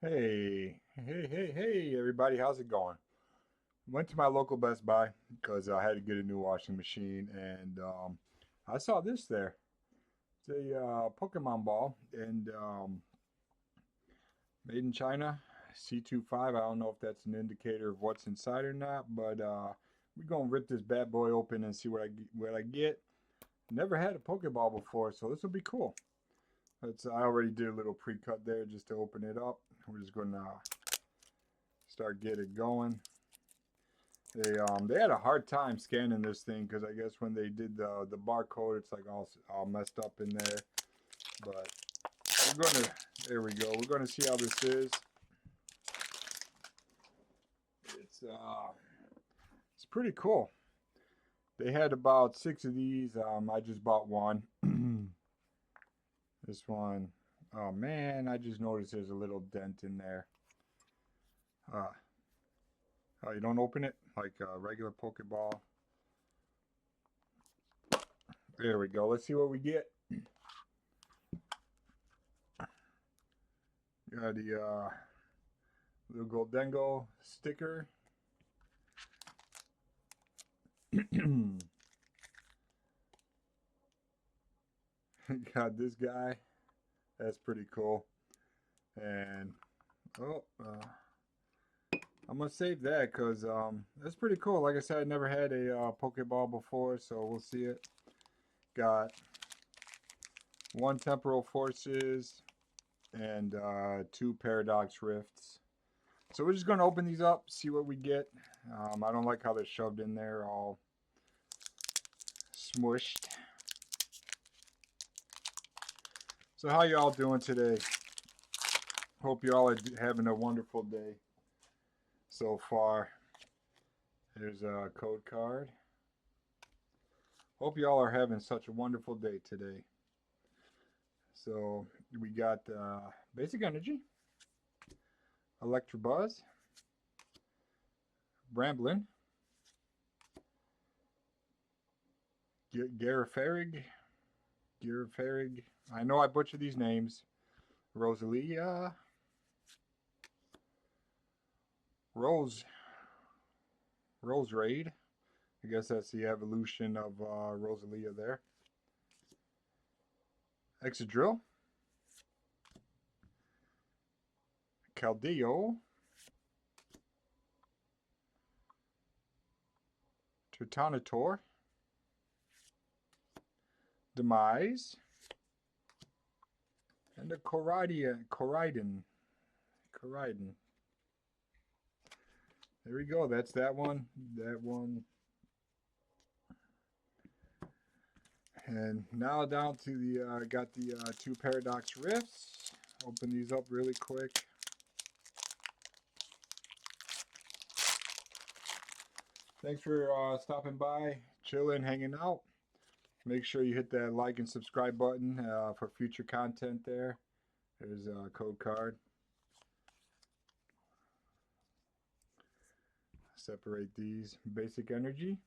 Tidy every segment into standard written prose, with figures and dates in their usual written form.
Hey, everybody, how's it going? Went to my local Best Buy because I had to get a new washing machine, and I saw this there. It's a Pokemon ball, and made in China, C25. I don't know if that's an indicator of what's inside or not, but we're gonna rip this bad boy open and see what I get. Never had a Pokeball before, so this will be cool. I already did a little pre-cut there just to open it up. We're just gonna start get it going. They had a hard time scanning this thing because I guess when they did the barcode, it's like all messed up in there. But we're gonna there we go. We're gonna see how this is. It's uh it's pretty cool. They had about six of these. I just bought one. This one, oh man, I just noticed there's a little dent in there. Uh, oh, you don't open it like a regular Pokeball. There we go. Let's see what we get. Got the little Goldengo sticker. Got this guy. That's pretty cool. And oh, I'm gonna save that because that's pretty cool. Like I said, I never had a Pokeball before, so we'll see it. Got one Temporal Forces and two Paradox Rifts. So we're just gonna open these up, see what we get. I don't like how they're shoved in there, all smushed. So how y'all doing today? Hope you all are having a wonderful day so far. There's a code card. Hope y'all are having such a wonderful day today. So we got Basic Energy, Electabuzz, Bramblin, Garafarig, I know I butchered these names. Rosalia, Rose, Rose Raid. I guess that's the evolution of Rosalia there. Exadrill, Caldeo, Tertanator, Demise, and a Coridon. There we go. That's that one. That one. And now down to the got the two Paradox Rifts. Open these up really quick. Thanks for stopping by, chilling, hanging out. Make sure you hit that like and subscribe button for future content there. There's a code card. Separate these. Basic Energy.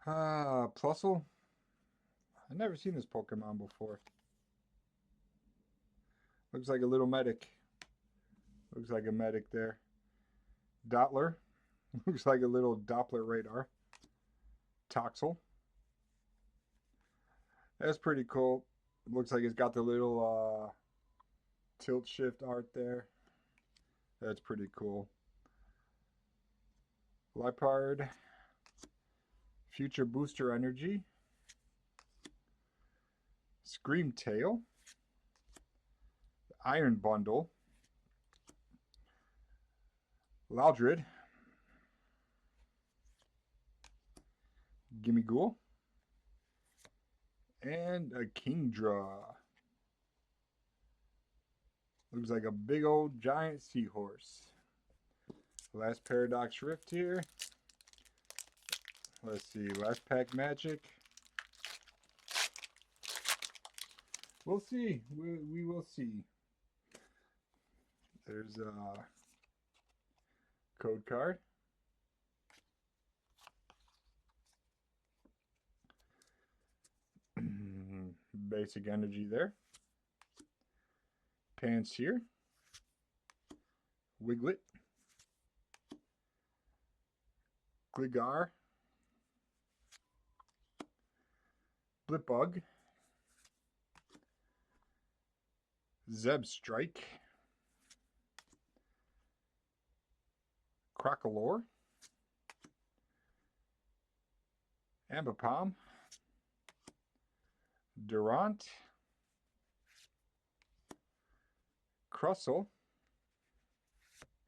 Plusle. I've never seen this Pokemon before. Looks like a little medic. Looks like a medic there. Dottler. Looks like a little Doppler radar. Toxel. That's pretty cool. Looks like it's got the little tilt shift art there. That's pretty cool. Leopard. Future Booster Energy. Scream Tail. Iron Bundle. Loudred. Gimme Ghoul. And a Kingdra. Looks like a big old giant seahorse. Last Paradox Rift here. Let's see, last pack magic. We'll see. We will see. There's a code card. Basic Energy there. Pansear, Wiglet, Gligar, Blipbug, Zebstrike, Crocolore, Ambipom, Durant, Crustle,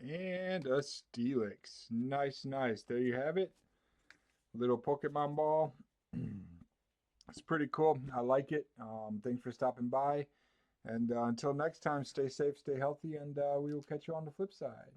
and a Steelix. Nice, nice. There you have it. Little Pokemon ball. It's pretty cool. I like it. Thanks for stopping by. And until next time, stay safe, stay healthy, and we will catch you on the flip side.